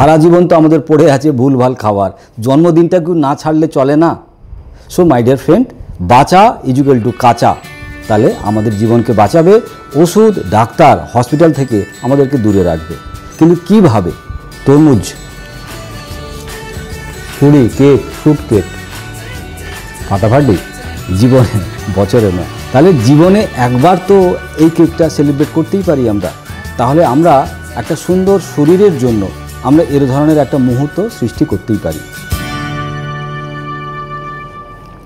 সারা জীবন তো আমাদের পড়ে আছে ভুলভাল খাবার, জন্মদিনটাকেও না ছাড়লে চলে না। সো মাই ডিয়ার ফ্রেন্ড, বাঁচা ইজুকাল টু কাঁচা। তাহলে আমাদের জীবনকে বাঁচাবে, ওষুধ ডাক্তার হসপিটাল থেকে আমাদেরকে দূরে রাখবে। কিন্তু কীভাবে? তরমুজ, পুরি, কেক, ফ্রুট কেক, ফাটাফাটি জীবনে বছরে নয়। তাহলে জীবনে একবার তো এই কেকটা সেলিব্রেট করতেই পারি আমরা। তাহলে আমরা একটা সুন্দর শরীরের জন্য আমরা এর ধরনের একটা মুহূর্ত সৃষ্টি করতেই পারি।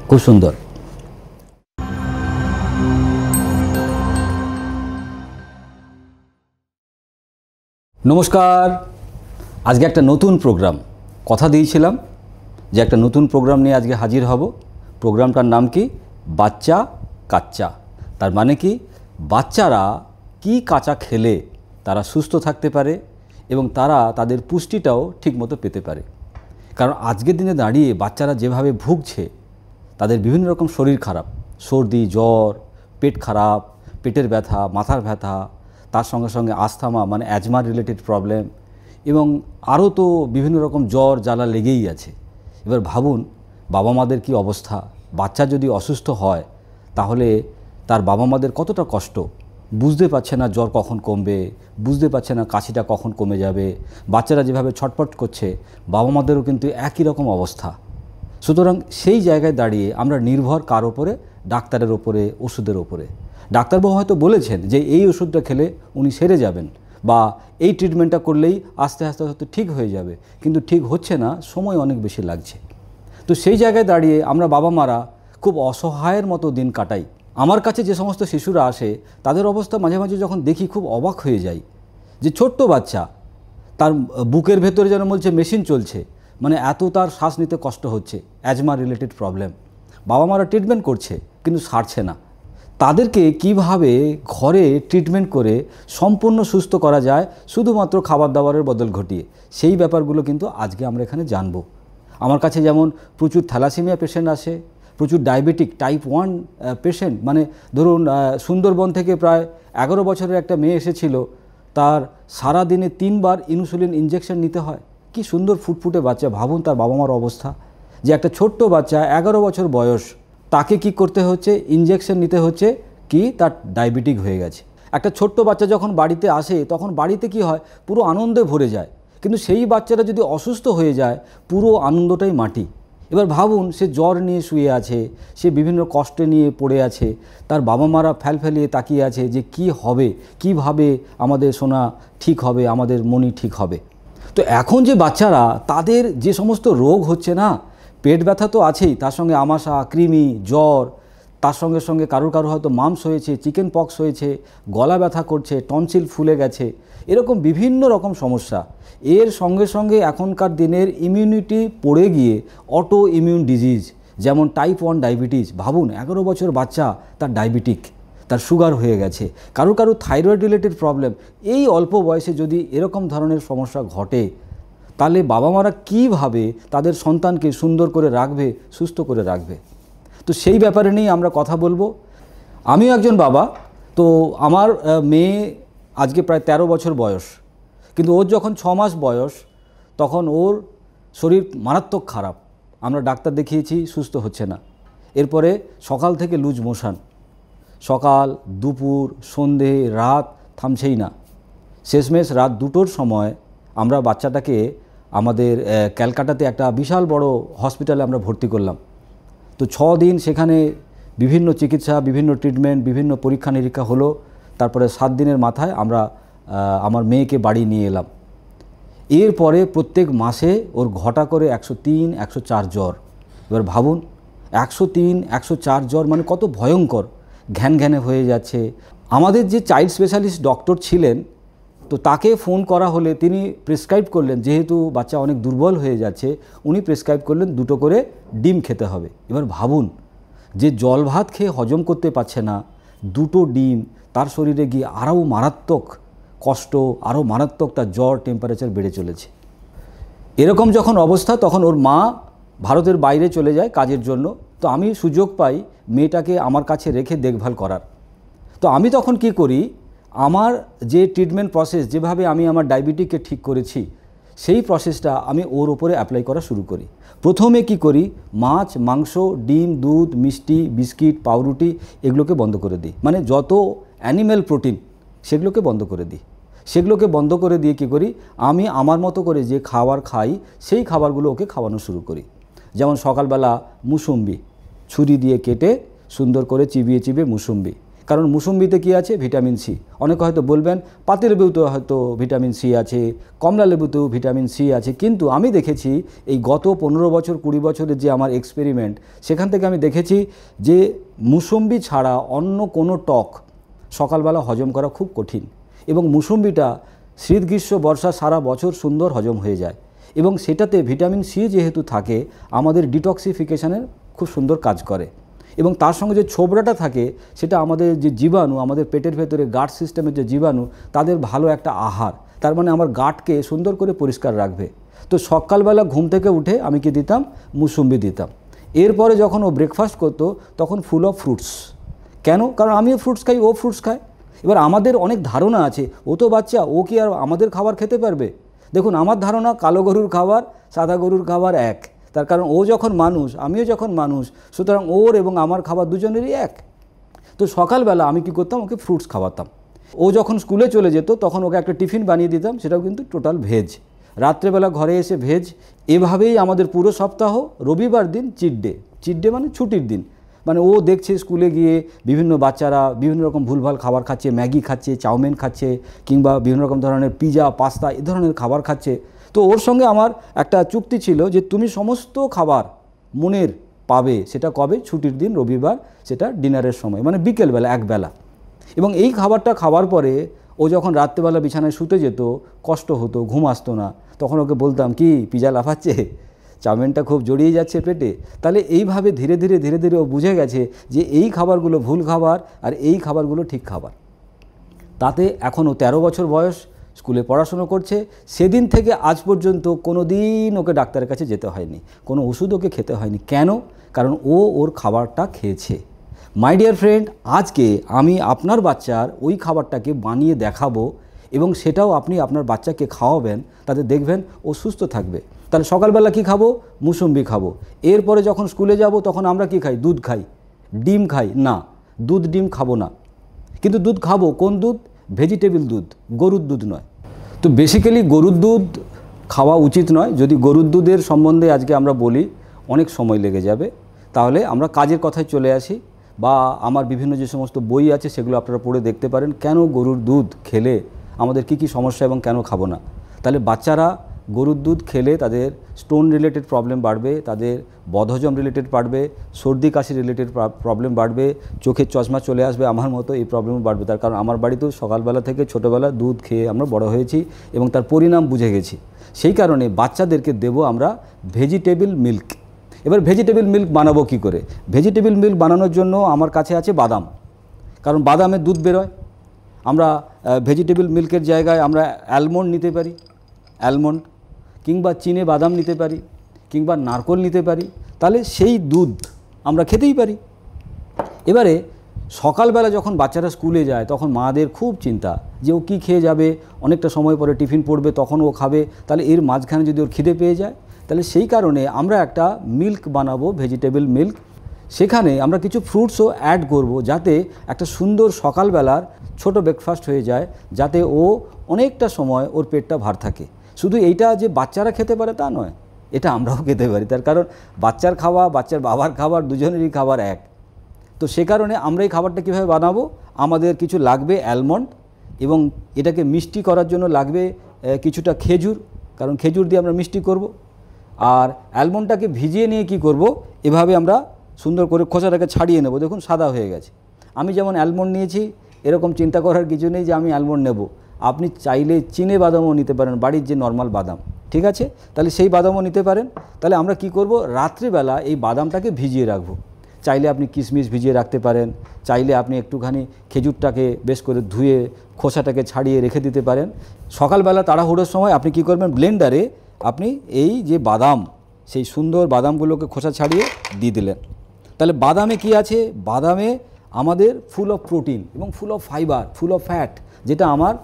খুব সুন্দর। নমস্কার। আজকে একটা নতুন প্রোগ্রাম, কথা দিয়েছিলাম যে একটা নতুন প্রোগ্রাম নিয়ে আজকে হাজির হব। প্রোগ্রামটার নাম কি? বাচ্চা কাচ্চা। তার মানে কি, বাচ্চারা কি কাঁচা খেলে তারা সুস্থ থাকতে পারে এবং তারা তাদের পুষ্টিটাও ঠিকমতো পেতে পারে। কারণ আজকের দিনে দাঁড়িয়ে বাচ্চারা যেভাবে ভুগছে, তাদের বিভিন্ন রকম শরীর খারাপ, সর্দি, জ্বর, পেট খারাপ, পেটের ব্যথা, মাথার ব্যথা, তার সঙ্গে সঙ্গে আস্থামা মানে অ্যাজমা রিলেটেড প্রবলেম, এবং আরও তো বিভিন্ন রকম জ্বর জ্বালা লেগেই আছে। এবার ভাবুন বাবা মাদের কী অবস্থা। বাচ্চা যদি অসুস্থ হয় তাহলে তার বাবা মাদের কতটা কষ্ট। বুঝতে পারছে না জ্বর কখন কমবে, বুঝতে পারছে না কাশিটা কখন কমে যাবে। বাচ্চারা যেভাবে ছটফট করছে, বাবা মাদেরও কিন্তু একই রকম অবস্থা। সুতরাং সেই জায়গায় দাঁড়িয়ে আমরা নির্ভর কার ওপরে? ডাক্তারের ওপরে, ওষুধের ওপরে। ডাক্তারবাবু হয়তো বলেছেন যে এই ওষুধটা খেলে উনি সেরে যাবেন, বা এই ট্রিটমেন্টটা করলেই আস্তে আস্তে হয়তো ঠিক হয়ে যাবে, কিন্তু ঠিক হচ্ছে না, সময় অনেক বেশি লাগছে। তো সেই জায়গায় দাঁড়িয়ে আমরা বাবা মারা খুব অসহায়ের মতো দিন কাটাই। আমার কাছে যে সমস্ত শিশুরা আসে তাদের অবস্থা মাঝে মাঝে যখন দেখি খুব অবাক হয়ে যাই, যে ছোট্ট বাচ্চা, তার বুকের ভেতরে যেন বলছে মেশিন চলছে, মানে এত তার শ্বাস নিতে কষ্ট হচ্ছে, অ্যাজমা রিলেটেড প্রবলেম। বাবা মারা ট্রিটমেন্ট করছে কিন্তু সারছে না। তাদেরকে কিভাবে ঘরে ট্রিটমেন্ট করে সম্পূর্ণ সুস্থ করা যায় শুধুমাত্র খাবার দাবারের বদল ঘটিয়ে, সেই ব্যাপারগুলো কিন্তু আজকে আমরা এখানে জানব। আমার কাছে যেমন প্রচুর থ্যালাসেমিয়া পেশেন্ট আসে, প্রচুর ডায়াবেটিক টাইপ 1 পেশেন্ট, মানে ধরুন সুন্দরবন থেকে প্রায় 11 বছরের একটা মেয়ে এসেছিল, তার সারা দিনে 3 বার ইনসুলিন ইঞ্জেকশন নিতে হয়। কি সুন্দর ফুটফুটে বাচ্চা, ভাবুন তার বাবা মার অবস্থা। যে একটা ছোট্ট বাচ্চা 11 বছর বয়স, তাকে কি করতে হচ্ছে? ইঞ্জেকশন নিতে হচ্ছে, কি তার ডায়াবেটিক হয়ে গেছে। একটা ছোট্ট বাচ্চা যখন বাড়িতে আসে তখন বাড়িতে কি হয়? পুরো আনন্দে ভরে যায়। কিন্তু সেই বাচ্চাটা যদি অসুস্থ হয়ে যায়, পুরো আনন্দটাই মাটি। এবার ভাবুন, সে জ্বর নিয়ে শুয়ে আছে, সে বিভিন্ন কষ্ট নিয়ে পড়ে আছে, তার বাবা মারা ফেলিয়ে তাকিয়ে আছে যে কি হবে, কিভাবে আমাদের সোনা ঠিক হবে, আমাদের মনি ঠিক হবে। তো এখন যে বাচ্চারা, তাদের যে সমস্ত রোগ হচ্ছে না, পেট ব্যথা তো আছেই, তার সঙ্গে আমাশা, কৃমি, জ্বর, তার সঙ্গে সঙ্গে কারোর হয়তো মাম্পস হয়েছে, চিকেন পক্স হয়েছে, গলা ব্যথা করছে, টনসিল ফুলে গেছে, এরকম বিভিন্ন রকম সমস্যা। এর সঙ্গে সঙ্গে এখনকার দিনের ইমিউনিটি পড়ে গিয়ে অটো ইমিউন ডিজিজ, যেমন টাইপ 1 ডায়াবেটিস। ভাবুন 11 বছর বাচ্চা, তার ডায়াবেটিক, তার সুগার হয়ে গেছে, কারো থাইরয়েড রিলেটেড প্রবলেম। এই অল্প বয়সে যদি এরকম ধরনের সমস্যা ঘটে, তাহলে বাবা মারা কীভাবে তাদের সন্তানকে সুন্দর করে রাখবে, সুস্থ করে রাখবে? তো সেই ব্যাপারে নিয়ে আমরা কথা বলবো। আমিও একজন বাবা। তো আমার মেয়ে আজকে প্রায় 13 বছর বয়স, কিন্তু ওর যখন 6 মাস বয়স তখন ওর শরীর মারাত্মক খারাপ। আমরা ডাক্তার দেখিয়েছি, সুস্থ হচ্ছে না। এরপরে সকাল থেকে লুজ মোশন, সকাল, দুপুর, সন্ধে, রাত থামছেই না। শেষমেশ রাত 2টোর সময় আমরা বাচ্চাটাকে আমাদের ক্যালকাটাতে একটা বিশাল বড় হসপিটালে আমরা ভর্তি করলাম। তো 6 দিন সেখানে বিভিন্ন চিকিৎসা, বিভিন্ন ট্রিটমেন্ট, বিভিন্ন পরীক্ষা নিরীক্ষা হলো। তারপরে 7 দিনের মাথায় আমরা আমার মেয়েকে বাড়ি নিয়ে এলাম। এরপরে প্রত্যেক মাসে ওর ঘটা করে 103, 104 জ্বর। এবার ভাবুন 103, 104 জ্বর মানে কত ভয়ঙ্কর, ঘ্যানে হয়ে যাচ্ছে। আমাদের যে চাইল্ড স্পেশালিস্ট ডক্টর ছিলেন, তো তাকে ফোন করা হলে তিনি প্রেসক্রাইব করলেন, যেহেতু বাচ্চা অনেক দুর্বল হয়ে যাচ্ছে, উনি প্রেসক্রাইব করলেন 2টো করে ডিম খেতে হবে। এবার ভাবুন, যে জল ভাত খেয়ে হজম করতে পারছে না, 2টো ডিম, তার শরীরে গিয়ে আরও মারাত্মক কষ্ট, আরও মারাত্মক তার জ্বর, টেম্পারেচার বেড়ে চলেছে। এরকম যখন অবস্থা, তখন ওর মা ভারতের বাইরে চলে যায় কাজের জন্য। তো আমি সুযোগ পাই মেয়েটাকে আমার কাছে রেখে দেখভাল করার। তো আমি তখন কি করি, আমার যে ট্রিটমেন্ট প্রসেস, যেভাবে আমি আমার ডায়াবেটিককে ঠিক করেছি, সেই প্রসেসটা আমি ওর ওপরে অ্যাপ্লাই করা শুরু করি। প্রথমে কি করি, মাছ, মাংস, ডিম, দুধ, মিষ্টি, বিস্কিট, পাউরুটি এগুলোকে বন্ধ করে দিই, মানে যত অ্যানিম্যাল প্রোটিন সেগুলোকে বন্ধ করে দিই। সেগুলোকে বন্ধ করে দিয়ে কী করি, আমি আমার মতো করে যে খাবার খাই সেই খাবারগুলো ওকে খাওয়ানো শুরু করি। যেমন সকালবেলা মুসুম্বি ছুরি দিয়ে কেটে সুন্দর করে চিবিয়ে চিবিয়ে মুসুম্বি, কারণ মুসুম্বিতে কী আছে, ভিটামিন সি। অনেকে হয়তো বলবেন পাতিলেবুতেও হয়তো ভিটামিন সি আছে, কমলা লেবুতেও ভিটামিন সি আছে, কিন্তু আমি দেখেছি এই গত 15 বছর 20 বছরের যে আমার এক্সপেরিমেন্ট, সেখান থেকে আমি দেখেছি যে মুসুম্বি ছাড়া অন্য কোনো টক সকালবেলা হজম করা খুব কঠিন, এবং মুসুম্বিটা শীত গ্রীষ্ম বর্ষা সারা বছর সুন্দর হজম হয়ে যায়, এবং সেটাতে ভিটামিন সি যেহেতু থাকে আমাদের ডিটক্সিফিকেশানের খুব সুন্দর কাজ করে। এবং তার সঙ্গে যে ছোবড়াটা থাকে সেটা আমাদের যে জীবাণু, আমাদের পেটের ভেতরে গাট সিস্টেমের যে জীবাণু, তাদের ভালো একটা আহার, তার মানে আমার গাটকে সুন্দর করে পরিষ্কার রাখবে। তো সকালবেলা ঘুম থেকে উঠে আমি কি দিতাম, মুসুম্বি দিতাম। এরপরে যখন ও ব্রেকফাস্ট করতো তখন ফুল অফ ফ্রুটস। কেন? কারণ আমিও ফ্রুটস খাই, ও ফ্রুটস খায়। এবার আমাদের অনেক ধারণা আছে, ও তো বাচ্চা, ও কি আর আমাদের খাবার খেতে পারবে? দেখুন, আমার ধারণা কালো গরুর খাবার সাদা গরুর খাবার এক, তার কারণ ও যখন মানুষ, আমিও যখন মানুষ, সুতরাং ওর এবং আমার খাবার দুজনেরই এক। তো সকালবেলা আমি কি করতাম, ওকে ফ্রুটস খাওয়াতাম। ও যখন স্কুলে চলে যেত তখন ওকে একটা টিফিন বানিয়ে দিতাম, সেটাও কিন্তু টোটাল ভেজ। রাত্রেবেলা ঘরে এসে ভেজ। এভাবেই আমাদের পুরো সপ্তাহ। রবিবার দিন চিট ডে। চিট ডে মানে ছুটির দিন, মানে ও দেখছে স্কুলে গিয়ে বিভিন্ন বাচ্চারা বিভিন্ন রকম ভুলভাল খাবার খাচ্ছে, ম্যাগি খাচ্ছে, চাউমিন খাচ্ছে, কিংবা বিভিন্ন রকম ধরনের পিজা, পাস্তা এ ধরনের খাবার খাচ্ছে। তো ওর সঙ্গে আমার একটা চুক্তি ছিল যে তুমি সমস্ত খাবার মনের পাবে, সেটা কবে, ছুটির দিন রবিবার, সেটা ডিনারের সময়, মানে বিকেলবেলা একবেলা। এবং এই খাবারটা খাওয়ার পরে ও যখন রাত্রেবেলা বিছানায় শুতে যেত, কষ্ট হতো, ঘুম আসতো না, তখন ওকে বলতাম, কি পিজা লাফাচ্ছে, চাউমিনটা খুব জড়িয়ে যাচ্ছে পেটে। তাহলে এইভাবে ধীরে ধীরে ধীরে ধীরে ও বুঝে গেছে যে এই খাবারগুলো ভুল খাবার আর এই খাবারগুলো ঠিক খাবার। তাতে এখনও 13 বছর বয়স, স্কুলে পড়াশুনো করছে। সেদিন থেকে আজ পর্যন্ত কোনো দিন ওকে ডাক্তারের কাছে যেতে হয়নি, কোনো ওষুধ ওকে খেতে হয়নি। কেন? কারণ ও ওর খাবারটা খেয়েছে। মাই ডিয়ার ফ্রেন্ড, আজকে আমি আপনার বাচ্চার ওই খাবারটাকে বানিয়ে দেখাবো, এবং সেটাও আপনি আপনার বাচ্চাকে খাওয়াবেন, তাতে দেখবেন ও সুস্থ থাকবে। তাহলে সকালবেলা কি খাবো? মুসুম্বি খাবো। এরপরে যখন স্কুলে যাব তখন আমরা কি খাই? দুধ খাই, ডিম খাই না, দুধ ডিম খাবো না। কিন্তু দুধ খাবো, কোন দুধ? ভেজিটেবল দুধ, গরুর দুধ নয়। তো বেসিক্যালি গরুর দুধ খাওয়া উচিত নয়। যদি গরুর দুধের সম্বন্ধে আজকে আমরা বলি অনেক সময় লেগে যাবে, তাহলে আমরা কাজের কথায় চলে আসি, বা আমার বিভিন্ন যে সমস্ত বই আছে সেগুলো আপনারা পড়ে দেখতে পারেন, কেন গরুর দুধ খেলে আমাদের কি কি সমস্যা এবং কেন খাবো না। তাহলে বাচ্চারা গরুর দুধ খেলে তাদের স্টোন রিলেটেড প্রবলেম বাড়বে, তাদের বদহজম রিলেটেড বাড়বে, সর্দি কাশি রিলেটেড প্রবলেম বাড়বে, চোখের চশমা চলে আসবে, আমার মতো এই প্রবলেম বাড়বে। তার কারণ আমার বাড়িতেও সকালবেলা থেকে ছোটোবেলা দুধ খেয়ে আমরা বড় হয়েছি এবং তার পরিণাম বুঝে গেছি। সেই কারণে বাচ্চাদেরকে দেবো আমরা ভেজিটেবল মিল্ক। এবার ভেজিটেবল মিল্ক বানাবো কী করে? ভেজিটেবল মিল্ক বানানোর জন্য আমার কাছে আছে বাদাম, কারণ বাদামে দুধ বেরোয়। আমরা ভেজিটেবল মিল্কের জায়গায় আমরা অ্যালমন্ড নিতে পারি, অ্যালমন্ড, কিংবা চিনে বাদাম নিতে পারি, কিংবা নারকোল নিতে পারি, তাহলে সেই দুধ আমরা খেতেই পারি। এবারে সকালবেলা যখন বাচ্চারা স্কুলে যায় তখন মাদের খুব চিন্তা যে ও কী খেয়ে যাবে, অনেকটা সময় পরে টিফিন পড়বে তখন ও খাবে, তাহলে এর মাঝখানে যদি ওর খিদে পেয়ে যায়, তাহলে সেই কারণে আমরা একটা মিল্ক বানাবো, ভেজিটেবল মিল্ক। সেখানে আমরা কিছু ফ্রুটসও অ্যাড করব, যাতে একটা সুন্দর সকালবেলার ছোট ব্রেকফাস্ট হয়ে যায়, যাতে ও অনেকটা সময় ওর পেটটা ভার থাকে। শুধু এইটা যে বাচ্চারা খেতে পারে তা নয়, এটা আমরাও খেতে পারি, তার কারণ বাচ্চার খাওয়া, বাচ্চার বাবার খাবার দুজনেরই খাবার এক। তো সে কারণে আমরা এই খাবারটা কীভাবে বানাবো, আমাদের কিছু লাগবে অ্যালমন্ড, এবং এটাকে মিষ্টি করার জন্য লাগবে কিছুটা খেজুর, কারণ খেজুর দিয়ে আমরা মিষ্টি করব। আর অ্যালমন্ডটাকে ভিজিয়ে নিয়ে কি করব, এভাবে আমরা সুন্দর করে খোসাটাকে ছাড়িয়ে নেব। দেখুন সাদা হয়ে গেছে। আমি যেমন অ্যালমন্ড নিয়েছি, এরকম চিন্তা করার কিছু নেই যে আমি অ্যালমন্ড নেব। আপনি চাইলে চিনে বাদামও নিতে পারেন, বাড়ির যে নর্মাল বাদাম, ঠিক আছে, তাহলে সেই বাদামও নিতে পারেন। তাহলে আমরা কি করব, রাত্রিবেলা এই বাদামটাকে ভিজিয়ে রাখবো। চাইলে আপনি কিশমিশ ভিজিয়ে রাখতে পারেন, চাইলে আপনি একটুখানি খেজুরটাকে বেশ করে ধুয়ে খোসাটাকে ছাড়িয়ে রেখে দিতে পারেন। সকালবেলা তাড়াহুড়োর সময় আপনি কি করবেন, ব্লেন্ডারে আপনি এই যে বাদাম, সেই সুন্দর বাদামগুলোকে খোসা ছাড়িয়ে দিয়ে দিলেন। তাহলে বাদামে কি আছে, বাদামে আমাদের ফুল অফ প্রোটিন এবং full of fibre, full of fat, যেটা আমার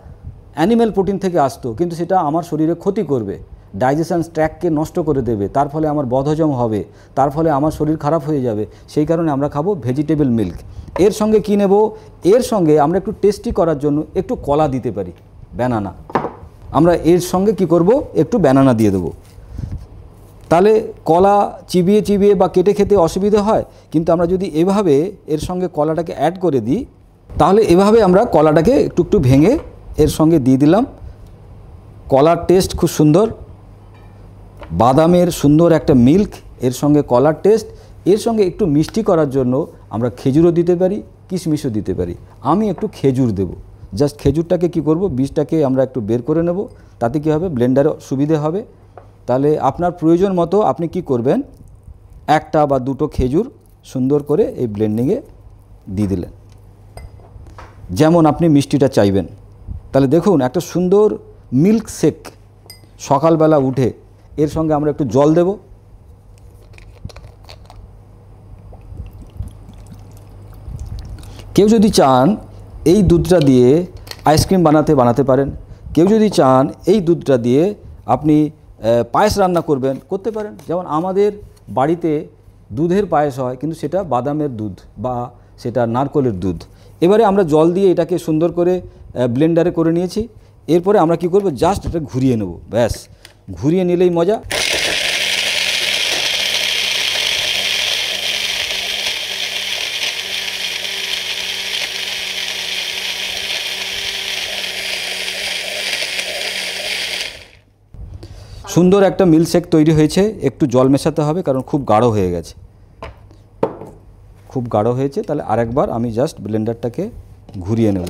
অ্যানিম্যাল প্রোটিন থেকে আসতো, কিন্তু সেটা আমার শরীরে ক্ষতি করবে। ডাইজেশন ট্র্যাককে নষ্ট করে দেবে, তার ফলে আমার বদহজম হবে, তার ফলে আমার শরীর খারাপ হয়ে যাবে। সেই কারণে আমরা খাবো ভেজিটেবল মিল্ক। এর সঙ্গে কী নেব? এর সঙ্গে আমরা একটু টেস্টি করার জন্য একটু কলা দিতে পারি, ব্যানানা। আমরা এর সঙ্গে কি করব? একটু ব্যানানা দিয়ে দেবো। তাহলে কলা চিবিয়ে চিবিয়ে বা কেটে খেতে অসুবিধা হয়, কিন্তু আমরা যদি এভাবে এর সঙ্গে কলাটাকে অ্যাড করে দিই, তাহলে এভাবে আমরা কলাটাকে একটু একটু ভেঙে এর সঙ্গে দিয়ে দিলাম। কলার টেস্ট খুব সুন্দর, বাদামের সুন্দর একটা মিল্ক, এর সঙ্গে কলার টেস্ট, এর সঙ্গে একটু মিষ্টি করার জন্য আমরা খেজুরও দিতে পারি, কিশমিশও দিতে পারি। আমি একটু খেজুর দেব। জাস্ট খেজুরটাকে কি করব? বীজটাকে আমরা একটু বের করে নেব, তাতে কি হবে? ব্লেন্ডারে সুবিধে হবে। তাহলে আপনার প্রয়োজন মতো আপনি কি করবেন? একটা বা দুটো খেজুর সুন্দর করে এই ব্লেন্ডিংয়ে দিয়ে দিলেন, যেমন আপনি মিষ্টিটা চাইবেন। তাহলে দেখুন একটা সুন্দর মিল্ক শেক সকালবেলা উঠে। এর সঙ্গে আমরা একটু জল দেব। কেউ যদি চান এই দুধটা দিয়ে আইসক্রিম বানাতে পারেন, কেউ যদি চান এই দুধটা দিয়ে আপনি পায়েস রান্না করতে পারেন। যেমন আমাদের বাড়িতে দুধের পায়েস হয়, কিন্তু সেটা বাদামের দুধ বা সেটা নারকেলের দুধ। এবারে আমরা জল দিয়ে এটাকে সুন্দর করে ব্লেন্ডারে করে নিয়েছি। এরপরে আমরা কি করব? জাস্ট এটা ঘুরিয়ে নেব, ব্যাস। ঘুরিয়ে নিলেই মজা। সুন্দর একটা মিল্কশেক তৈরি হয়েছে। একটু জল মেশাতে হবে, কারণ খুব গাঢ় হয়ে গেছে, খুব গাঢ় হয়েছে। তাহলে আরেকবার আমি জাস্ট ব্লেন্ডারটাকে ঘুরিয়ে নেব।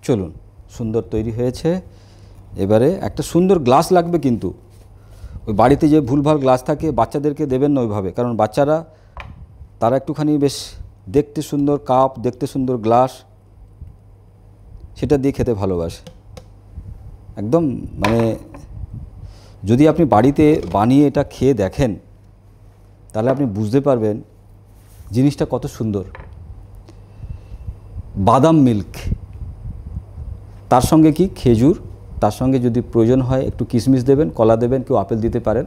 চলুন, সুন্দর তৈরি হয়েছে। এবারে একটা সুন্দর গ্লাস লাগবে, কিন্তু ওই বাড়িতে যে ভুলভাল গ্লাস থাকে বাচ্চাদেরকে দেবেন না ওইভাবে, কারণ বাচ্চারা তারা একটুখানি বেশ দেখতে সুন্দর কাপ, দেখতে সুন্দর গ্লাস, সেটা দিয়ে খেতে ভালোবাসে একদম। মানে যদি আপনি বাড়িতে বানিয়ে এটা খেয়ে দেখেন, তাহলে আপনি বুঝতে পারবেন জিনিসটা কত সুন্দর। বাদাম মিল্ক, তার সঙ্গে কি খেজুর, তার সঙ্গে যদি প্রয়োজন হয় একটু কিশমিশ দেবেন, কলা দেবেন, কেউ আপেল দিতে পারেন।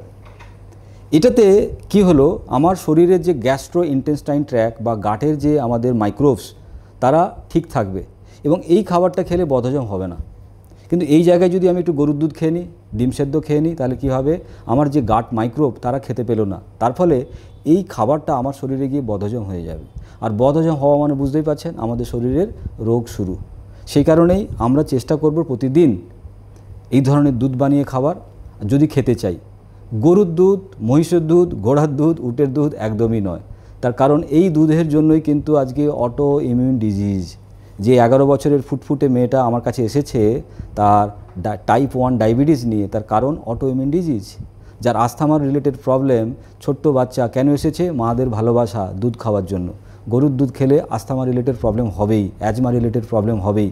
এটাতে কি হলো? আমার শরীরের যে গ্যাস্ট্রো ইন্টেস্টাইন ট্র্যাক বা গাটের যে আমাদের মাইক্রোবস, তারা ঠিক থাকবে এবং এই খাবারটা খেলে বদহজম হবে না। কিন্তু এই জায়গায় যদি আমি একটু গরুর দুধ খেয়ে নিই, ডিম সেদ্ধ খেয়ে নিই, তাহলে কী হবে? আমার যে গাট মাইক্রোব তারা খেতে পেলো না, তার ফলে এই খাবারটা আমার শরীরে গিয়ে বদহজম হয়ে যাবে। আর বদহজম হওয়া মানে বুঝতেই পারছেন আমাদের শরীরের রোগ শুরু। সেই কারণেই আমরা চেষ্টা করব প্রতিদিন এই ধরনের দুধ বানিয়ে খাবার যদি খেতে চাই। গরুর দুধ, মহিষের দুধ, ঘোড়ার দুধ, উটের দুধ একদমই নয়। তার কারণ এই দুধের জন্যই কিন্তু আজকে অটো ইমিউন ডিজিজ। যে 11 বছরের ফুটফুটে মেয়েটা আমার কাছে এসেছে তার টাইপ 1 ডায়াবেটিস নিয়ে, তার কারণ অটো ইমিউন ডিজিজ। যার আस्थमा রিলেটেড প্রবলেম, ছোট্ট বাচ্চা কেন এসেছে? মাদের ভালোবাসা, দুধ খাওয়ার জন্য। গরুর দুধ খেলে আस्थमा রিলেটেড প্রবলেম হবেই, অ্যাজমা রিলেটেড প্রবলেম হবেই।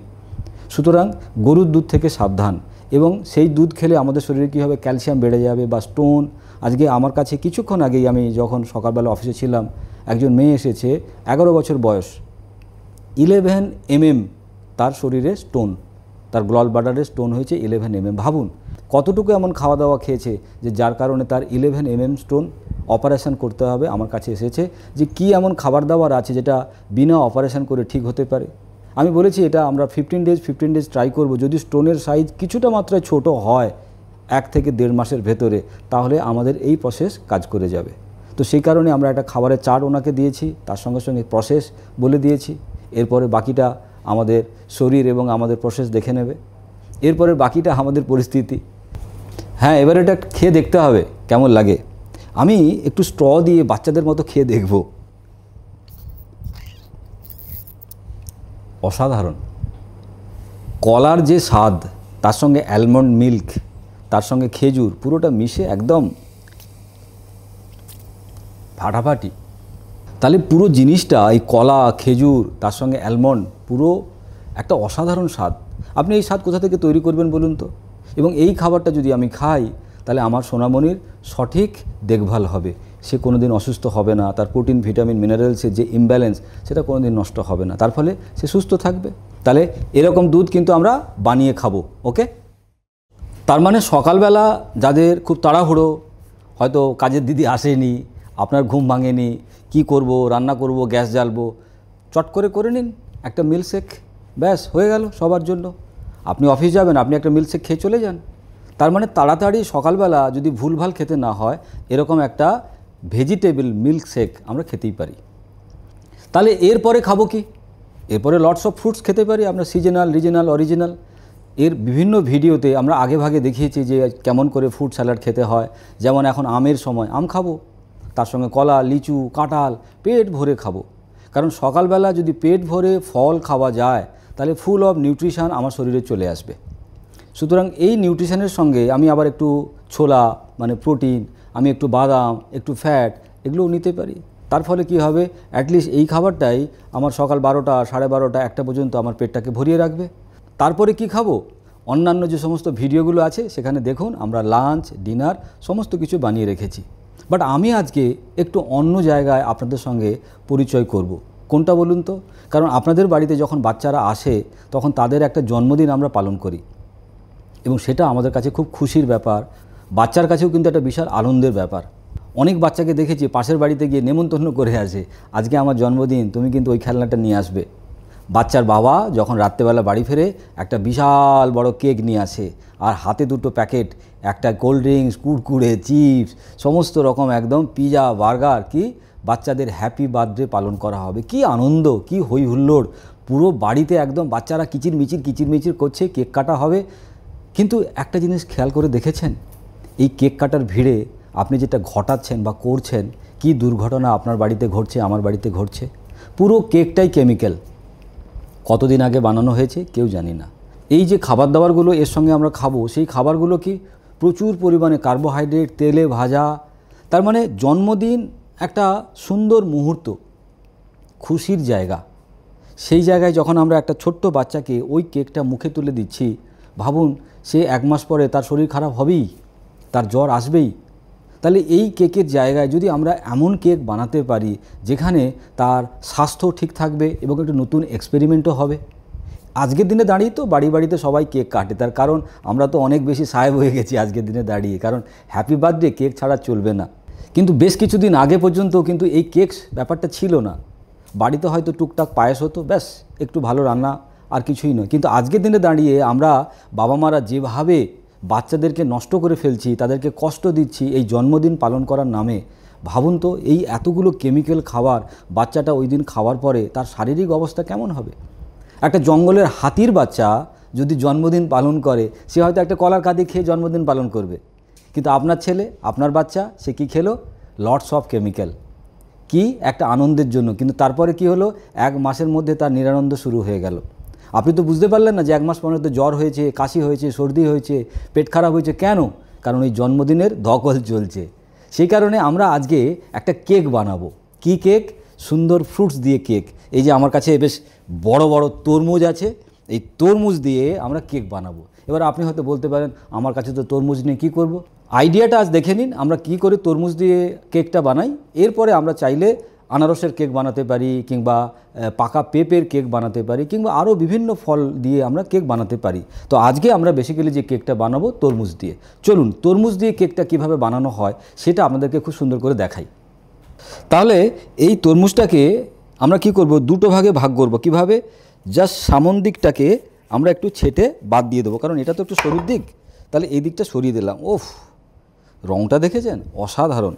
সুতরাং গরুর দুধ থেকে সাবধান। এবং সেই দুধ খেলে আমাদের শরীরে কী হবে? ক্যালসিয়াম বেড়ে যাবে বা স্টোন। আজকে আমার কাছে কিছুক্ষণ আগেই, আমি যখন সকালবেলা অফিসে ছিলাম, একজন মেয়ে এসেছে, 11 বছর বয়স, 11 mm তার শরীরে স্টোন, তার গল ব্লাডারে স্টোন হয়েছে 11 mm। ভাবুন কতটুকু এমন খাওয়া দাওয়া খেয়েছে যে যার কারণে তার 11 mm স্টোন। অপারেশন করতে হবে। আমার কাছে এসেছে যে কি এমন খাবার দাবার আছে যেটা বিনা অপারেশন করে ঠিক হতে পারে। আমি বলেছি এটা আমরা 15 ডেজ ট্রাই করব। যদি স্টোনের সাইজ কিছুটা মাত্রায় ছোট হয় 1 থেকে 1.5 মাসের ভেতরে, তাহলে আমাদের এই প্রসেস কাজ করে যাবে। তো সেই কারণে আমরা একটা খাবারের চার্ট ওনাকে দিয়েছি, তার সঙ্গে সঙ্গে প্রসেস বলে দিয়েছি। এরপরে বাকিটা আমাদের শরীর এবং আমাদের প্রসেস দেখে নেবে। এরপরে বাকিটা আমাদের পরিস্থিতি। হ্যাঁ, এবার এটা খেয়ে দেখতে হবে কেমন লাগে। আমি একটু স্ট্র দিয়ে বাচ্চাদের মতো খেয়ে দেখব। অসাধারণ। কলার যে স্বাদ, তার সঙ্গে অ্যালমন্ড মিল্ক, তার সঙ্গে খেজুর, পুরোটা মিশে একদম ফাটাফাটি। তাহলে পুরো জিনিসটা, এই কলা, খেজুর, তার সঙ্গে অ্যালমন্ড, পুরো একটা অসাধারণ স্বাদ। আপনি এই স্বাদ কোথা থেকে তৈরি করবেন বলুন তো? এবং এই খাবারটা যদি আমি খাই তাহলে আমার সোনামণির সঠিক দেখভাল হবে, সে কোনো দিন অসুস্থ হবে না, তার প্রোটিন ভিটামিন মিনারেলসের যে ইমব্যালেন্স সেটা কোনো দিন নষ্ট হবে না, তার ফলে সে সুস্থ থাকবে। তাহলে এরকম দুধ কিন্তু আমরা বানিয়ে খাবো। ওকে, তার মানে সকালবেলা যাদের খুব তাড়াহুড়ো, হয়তো কাজের দিদি আসেনি, আপনার ঘুম ভাঙেনি, কি করব, রান্না করব, গ্যাস জ্বালবো, চট করে নিন একটা মিল্কশেক, ব্যাস হয়ে গেল সবার জন্য। আপনি অফিস যাবেন, আপনি একটা মিল্কশেক খেয়ে চলে যান। তার মানে তাড়াতাড়ি সকালবেলা যদি ভুলভাল খেতে না হয়, এরকম একটা ভেজিটেবল মিল্কশেক আমরা খেতেই পারি। তাহলে এরপরে খাবো কি? এরপরে লটস অফ ফ্রুটস খেতে পারি আমরা, সিজনাল, রিজনাল, অরিজিনাল। এর বিভিন্ন ভিডিওতে আমরা আগে দেখিয়েছি যে কেমন করে ফ্রুট স্যালাড খেতে হয়। যেমন এখন আমের সময় আম খাবো, তার সঙ্গে কলা, লিচু, কাঁঠাল পেট ভরে খাবো। কারণ সকালবেলা যদি পেট ভরে ফল খাওয়া যায় তাহলে ফুল অফ নিউট্রিশন আমার শরীরে চলে আসবে। সুতরাং এই নিউট্রিশনের সঙ্গে আমি আবার একটু ছোলা মানে প্রোটিন, আমি একটু বাদাম, একটু ফ্যাট এগুলোও নিতে পারি। তার ফলে কি হবে, অ্যাটলিস্ট এই খাবারটাই আমার সকাল 12টা, 12:30, 1টা পর্যন্ত আমার পেটটাকে ভরিয়ে রাখবে। তারপরে কি খাবো, অন্যান্য যে সমস্ত ভিডিওগুলো আছে সেখানে দেখুন, আমরা লাঞ্চ, ডিনার সমস্ত কিছু বানিয়ে রেখেছি। বাট আমি আজকে একটু অন্য জায়গায় আপনাদের সঙ্গে পরিচয় করব। কোনটা বলুন তো? কারণ আপনাদের বাড়িতে যখন বাচ্চারা আসে তখন তাদের একটা জন্মদিন আমরা পালন করি এবং সেটা আমাদের কাছে খুব খুশির ব্যাপার, বাচ্চার কাছেও কিন্তু একটা বিশাল আনন্দের ব্যাপার। অনেক বাচ্চাকে দেখেছি পাশের বাড়িতে গিয়ে নেমন্তন্ন করে আসে, আজকে আমার জন্মদিন, তুমি কিন্তু ওই খেলনাটা নিয়ে আসবে। বাচ্চার বাবা যখন রাত্রেবেলা বাড়ি ফেরে একটা বিশাল বড় কেক নিয়ে আসে আর হাতে 2টো প্যাকেট, একটা কোল্ড ড্রিঙ্কস, কুরকুরে, চিপস, সমস্ত রকম একদম পিজা, বার্গার, কি বাচ্চাদের হ্যাপি বার্থডে পালন করা হবে। কি আনন্দ, কি হই হুল্লোড়, পুরো বাড়িতে একদম বাচ্চারা কিচিরমিচির করছে, কেক কাটা হবে। কিন্তু একটা জিনিস খেয়াল করে দেখেছেন, এই কেক কাটার ভিড়ে আপনি যেটা ঘটাচ্ছেন বা করছেন, কি দুর্ঘটনা আপনার বাড়িতে ঘটছে, আমার বাড়িতে ঘটছে। পুরো কেকটাই কেমিক্যাল, কতদিন আগে বানানো হয়েছে কেউ জানি না। এই যে খাবার দাবারগুলো এর সঙ্গে আমরা খাবো, সেই খাবারগুলো কি প্রচুর পরিমাণে কার্বোহাইড্রেট, তেলে ভাজা। তার মানে জন্মদিন একটা সুন্দর মুহূর্ত, খুশির জায়গা। সেই জায়গায় যখন আমরা একটা ছোট্ট বাচ্চাকে ওই কেকটা মুখে তুলে দিচ্ছি, ভাবুন সে 1 মাস পরে তার শরীর খারাপ হবেই, তার জ্বর আসবেই। তাহলে এই কেকের জায়গায় যদি আমরা এমন কেক বানাতে পারি যেখানে তার স্বাস্থ্য ঠিক থাকবে এবং একটু নতুন এক্সপেরিমেন্টও হবে। আজকের দিনে দাঁড়িয়ে তো বাড়িতে সবাই কেক কাটে, তার কারণ আমরা তো অনেক বেশি সাহেব হয়ে গেছি আজকের দিনে দাঁড়িয়ে, কারণ হ্যাপি বার্থডে কেক ছাড়া চলবে না। কিন্তু বেশ কিছুদিন আগে পর্যন্ত কিন্তু এই কেক ব্যাপারটা ছিল না। বাড়িতে হয়তো টুকটাক পায়েস হতো, ব্যাস একটু ভালো রান্না, আর কিছুই নয়। কিন্তু আজকের দিনে দাঁড়িয়ে আমরা বাবা মারা যেভাবে বাচ্চাদেরকে নষ্ট করে ফেলছি, তাদেরকে কষ্ট দিচ্ছি এই জন্মদিন পালন করার নামে, ভাবুন তো এই এতগুলো কেমিক্যাল খাবার বাচ্চাটা ওই দিন খাওয়ার পরে তার শারীরিক অবস্থা কেমন হবে। একটা জঙ্গলের হাতির বাচ্চা যদি জন্মদিন পালন করে, সে হয়তো একটা কলার কাঁদি খেয়ে জন্মদিন পালন করবে। কিন্তু আপনার ছেলে, আপনার বাচ্চা, সে কী খেলো? Lots of chemical. কি একটা আনন্দের জন্য, কিন্তু তারপরে কি হলো, 1 মাসের মধ্যে তার নিরানন্দ শুরু হয়ে গেল। আপনি তো বুঝতে পারলেন না যে 1 মাস পরে তো জ্বর হয়েছে, কাশি হয়েছে, সর্দি হয়েছে, পেট খারাপ হয়েছে। কেন? কারণ এই জন্মদিনের ধকল চলছে। সেই কারণে আমরা আজকে একটা কেক বানাবো। কি কেক? সুন্দর ফ্রুটস দিয়ে কেক। এই যে আমার কাছে বেশ বড় বড় তরমুজ আছে, এই তরমুজ দিয়ে আমরা কেক বানাবো। এবার আপনি হয়তো বলতে পারেন আমার কাছে তো তরমুজ নেই, কী করব? আইডিয়াটা আজ দেখে নিন আমরা কি করে তরমুজ দিয়ে কেকটা বানাই। এরপরে আমরা চাইলে আনারসের কেক বানাতে পারি, কিংবা পাকা পেঁপের কেক বানাতে পারি, কিংবা আরও বিভিন্ন ফল দিয়ে আমরা কেক বানাতে পারি। তো আজকে আমরা বেসিক্যালি যে কেকটা বানাবো তরমুজ দিয়ে। চলুন তরমুজ দিয়ে কেকটা কিভাবে বানানো হয় সেটা আপনাদেরকে খুব সুন্দর করে দেখাই। তাহলে এই তরমুজটাকে আমরা কি করব, 2টো ভাগে ভাগ করব। কিভাবে? জাস্ট সামন দিকটাকে আমরা একটু ছেটে বাদ দিয়ে দেবো, কারণ এটা তো একটু সরুর দিক। তাহলে এই দিকটা সরিয়ে দিলাম। ওফ, রঙটা দেখেছেন? অসাধারণ।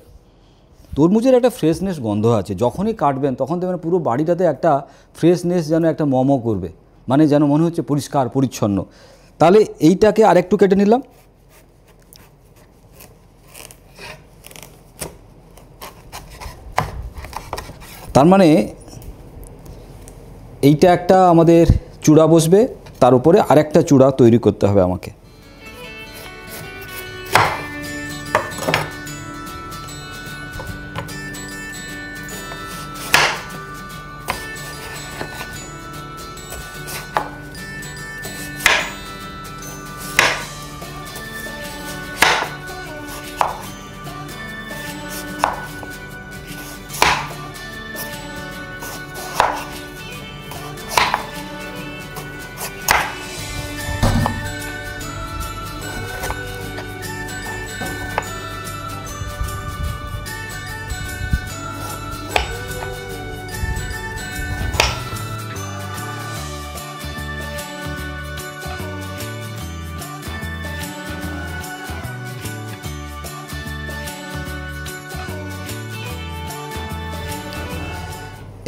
তরমুজের একটা ফ্রেশনেস গন্ধ আছে, যখনই কাটবেন তখন দেখবেন পুরো বাড়িটাতে একটা ফ্রেশনেস যেন একটা মম করবে, মানে যেন মনে হচ্ছে পরিষ্কার পরিচ্ছন্ন। তাহলে এইটাকে আরেকটু কেটে নিলাম। তার মানে এইটা একটা আমাদের চূড়া বসবে, তার উপরে আরেকটা চূড়া তৈরি করতে হবে আমাকে।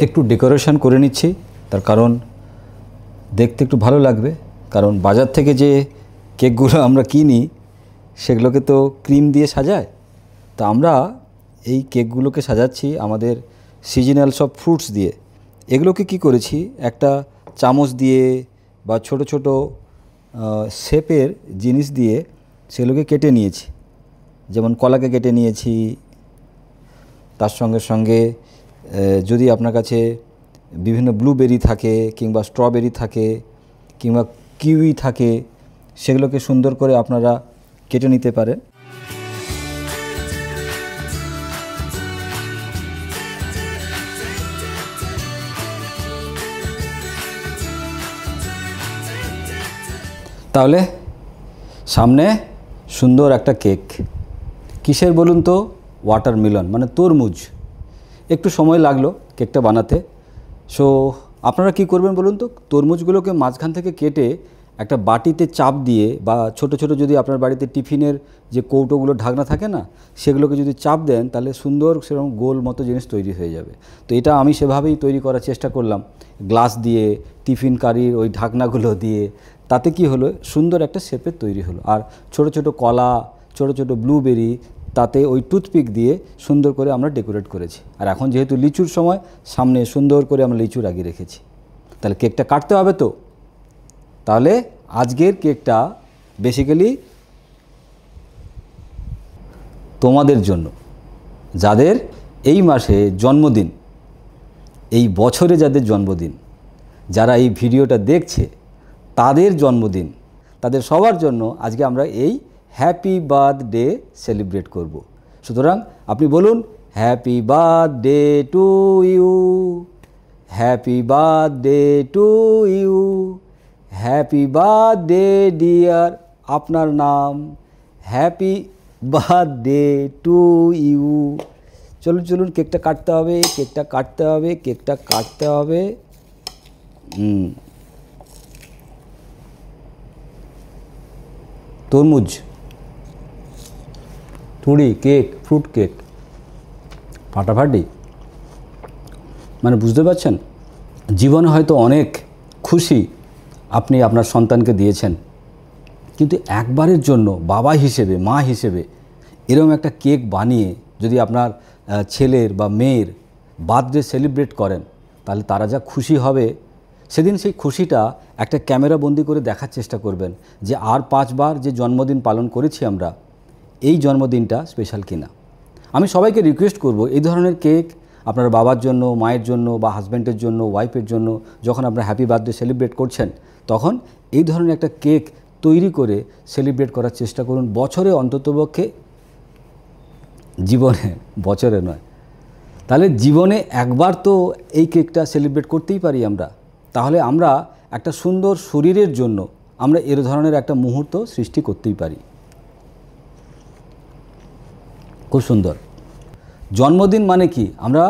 একটু ডেকোরেশন করে নিচ্ছি, তার কারণ দেখতে একটু ভালো লাগবে। কারণ বাজার থেকে যে কেকগুলো আমরা কিনি সেগুলোকে তো ক্রিম দিয়ে সাজায়, তো আমরা এই কেকগুলোকে সাজাচ্ছি আমাদের সিজনাল সব ফ্রুটস দিয়ে। এগুলোকে কি করেছি, একটা চামচ দিয়ে বা ছোট ছোট শেপের জিনিস দিয়ে সেগুলোকে কেটে নিয়েছি। যেমন কলাকে কেটে নিয়েছি, তার সঙ্গে সঙ্গে যদি আপনার কাছে বিভিন্ন ব্লুবেরি থাকে কিংবা স্ট্রবেরি থাকে কিংবা কিউই থাকে, সেগুলোকে সুন্দর করে আপনারা কেটে নিতে পারেন। তাহলে সামনে সুন্দর একটা কেক। কিসের বলুন তো? ওয়াটারমেলন মানে তরমুজ। একটু সময় লাগলো কেকটা বানাতে। সো আপনারা কি করবেন বলুন তো? তরমুজগুলোকে মাঝখান থেকে কেটে একটা বাটিতে চাপ দিয়ে, বা ছোট ছোট যদি আপনার বাড়িতে টিফিনের যে কৌটোগুলো ঢাকনা থাকে না, সেগুলোকে যদি চাপ দেন তাহলে সুন্দর সেরকম গোল মতো জিনিস তৈরি হয়ে যাবে। তো এটা আমি সেভাবেই তৈরি করার চেষ্টা করলাম, গ্লাস দিয়ে, টিফিন কারির ওই ঢাকনাগুলো দিয়ে। তাতে কি হলো, সুন্দর একটা শেপের তৈরি হলো। আর ছোট ছোট কলা, ছোট ছোট ব্লুবেরি, তাতে ওই টুথপিক দিয়ে সুন্দর করে আমরা ডেকোরেট করেছি। আর এখন যেহেতু লিচুর সময়, সামনে সুন্দর করে আমরা লিচু লাগিয়ে রেখেছি। তাহলে কেকটা কাটতে হবে তো। তাহলে আজকের কেকটা বেসিক্যালি তোমাদের জন্য, যাদের এই মাসে জন্মদিন, এই বছরে যাদের জন্মদিন, যারা এই ভিডিওটা দেখছে তাদের জন্মদিন, তাদের সবার জন্য আজকে আমরা এই হ্যাপি বার্থডে সেলিব্রেট করব। সুতরাং আপনি বলুন, happy birthday to you, happy birthday to you, happy birthday dear, আপনার নাম, হ্যাপি বার্থডে টু ইউ। চলুন চলুন, কেকটা কাটতে হবে, কেকটা কাটতে হবে, কেকটা কাটতে হবে। তরমুজ, টুড়ি, কেক, ফ্রুট কেক, ফাটাফাটি। মানে বুঝতে পারছেন, জীবনে হয়তো অনেক খুশি আপনি আপনার সন্তানকে দিয়েছেন, কিন্তু একবারের জন্য বাবা হিসেবে, মা হিসেবে এরকম একটা কেক বানিয়ে যদি আপনার ছেলের বা মেয়ের বার্থডে সেলিব্রেট করেন, তাহলে তারা যা খুশি হবে, সেদিন সেই খুশিটা একটা ক্যামেরা বন্দি করে দেখার চেষ্টা করবেন যে আর 5 বার যে জন্মদিন পালন করেছি আমরা, এই জন্মদিনটা স্পেশাল কিনা। আমি সবাইকে রিকোয়েস্ট করব, এই ধরনের কেক আপনার বাবার জন্য, মায়ের জন্য বা হাজব্যান্ডের জন্য, ওয়াইফের জন্য যখন আপনার হ্যাপি বার্থডে সেলিব্রেট করছেন, তখন এই ধরনের একটা কেক তৈরি করে সেলিব্রেট করার চেষ্টা করুন। বছরে অন্ততপক্ষে, জীবনে, বছরে নয়, তাহলে জীবনে একবার তো এই কেকটা সেলিব্রেট করতেই পারি আমরা। তাহলে আমরা একটা সুন্দর শরীরের জন্য আমরা এর ধরনের একটা মুহূর্ত সৃষ্টি করতেই পারি। খুব সুন্দর। জন্মদিন মানে কি, আমরা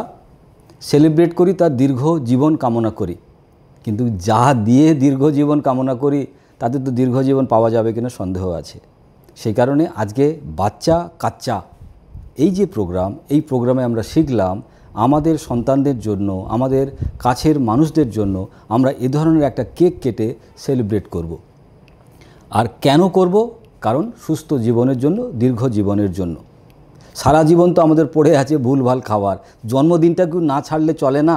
সেলিব্রেট করি তার দীর্ঘ জীবন কামনা করি, কিন্তু যা দিয়ে দীর্ঘ জীবন কামনা করি তাতে তো দীর্ঘ জীবন পাওয়া যাবে কিনা সন্দেহ আছে। সেই কারণে আজকে বাচ্চা কাচ্চা এই যে প্রোগ্রাম, এই প্রোগ্রামে আমরা শিখলাম আমাদের সন্তানদের জন্য, আমাদের কাছের মানুষদের জন্য আমরা এ ধরনের একটা কেক কেটে সেলিব্রেট করব। আর কেন করব? কারণ সুস্থ জীবনের জন্য, দীর্ঘ জীবনের জন্য। সারা জীবন তো আমাদের পড়ে আছে ভুলভাল খাবার, জন্মদিনটাকে না ছাড়লে চলে না।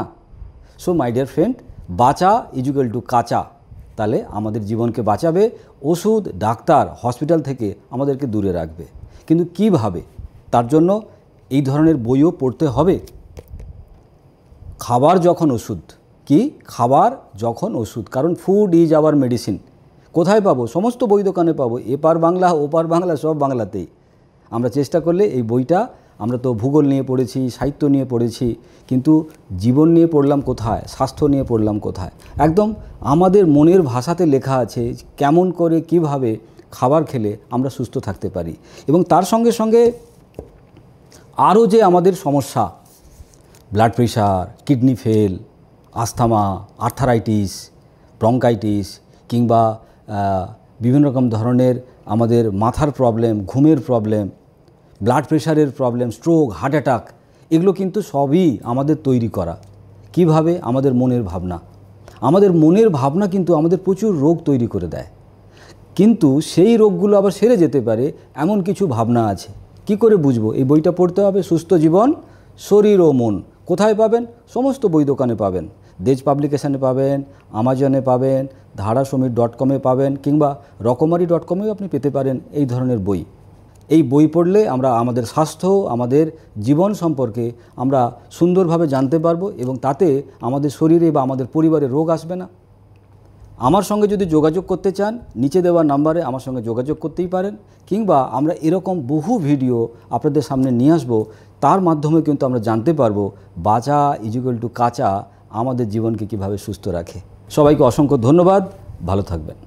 সো মাই ডিয়ার ফ্রেন্ড, বাঁচা ইজুকাল টু কাঁচা। তাহলে আমাদের জীবনকে বাঁচাবে, ওষুধ, ডাক্তার, হসপিটাল থেকে আমাদেরকে দূরে রাখবে। কিন্তু কিভাবে? তার জন্য এই ধরনের বইও পড়তে হবে। খাবার যখন ওষুধ, কি খাবার যখন ওষুধ, কারণ ফুড ইজ আওয়ার মেডিসিন। কোথায় পাবো? সমস্ত বই দোকানে পাবো, এপার বাংলা ওপার বাংলা সব বাংলাতেই। আমরা চেষ্টা করলে এই বইটা, আমরা তো ভূগোল নিয়ে পড়েছি, সাহিত্য নিয়ে পড়েছি, কিন্তু জীবন নিয়ে পড়লাম কোথায়, স্বাস্থ্য নিয়ে পড়লাম কোথায়? একদম আমাদের মনের ভাষাতে লেখা আছে কেমন করে, কিভাবে খাবার খেলে আমরা সুস্থ থাকতে পারি। এবং তার সঙ্গে সঙ্গে আরও যে আমাদের সমস্যা, blood pressure, kidney fail, asthma, arthritis, bronchitis, কিংবা বিভিন্ন রকম ধরনের আমাদের মাথার প্রবলেম, ঘুমের প্রবলেম, ব্লাড প্রেশারের প্রবলেম, স্ট্রোক, হার্ট অ্যাটাক, এগুলো কিন্তু সবই আমাদের তৈরি করা। কিভাবে? আমাদের মনের ভাবনা। আমাদের মনের ভাবনা কিন্তু আমাদের প্রচুর রোগ তৈরি করে দেয়, কিন্তু সেই রোগগুলো আবার সেরে যেতে পারে এমন কিছু ভাবনা আছে। কি করে বুঝবো? এই বইটা পড়তে হবে, সুস্থ জীবন শরীর ও মন। কোথায় পাবেন? সমস্ত বই দোকানে পাবেন, দেজ পাবলিকেশানে পাবেন, আমাজনে পাবেন, ধারাসমীর.com-এ পাবেন, কিংবা রকমারি.com-এও আপনি পেতে পারেন এই ধরনের বই। এই বই পড়লে আমরা আমাদের স্বাস্থ্য, আমাদের জীবন সম্পর্কে আমরা সুন্দরভাবে জানতে পারবো, এবং তাতে আমাদের শরীরে বা আমাদের পরিবারে রোগ আসবে না। আমার সঙ্গে যদি যোগাযোগ করতে চান, নিচে দেওয়া নাম্বারে আমার সঙ্গে যোগাযোগ করতেই পারেন, কিংবা আমরা এরকম বহু ভিডিও আপনাদের সামনে নিয়ে আসবো, তার মাধ্যমে কিন্তু আমরা জানতে পারবো বাঁচা = কাঁচা আমাদের জীবনকে কিভাবে সুস্থ রাখে। সবাইকে অসংখ্য ধন্যবাদ, ভালো থাকবেন।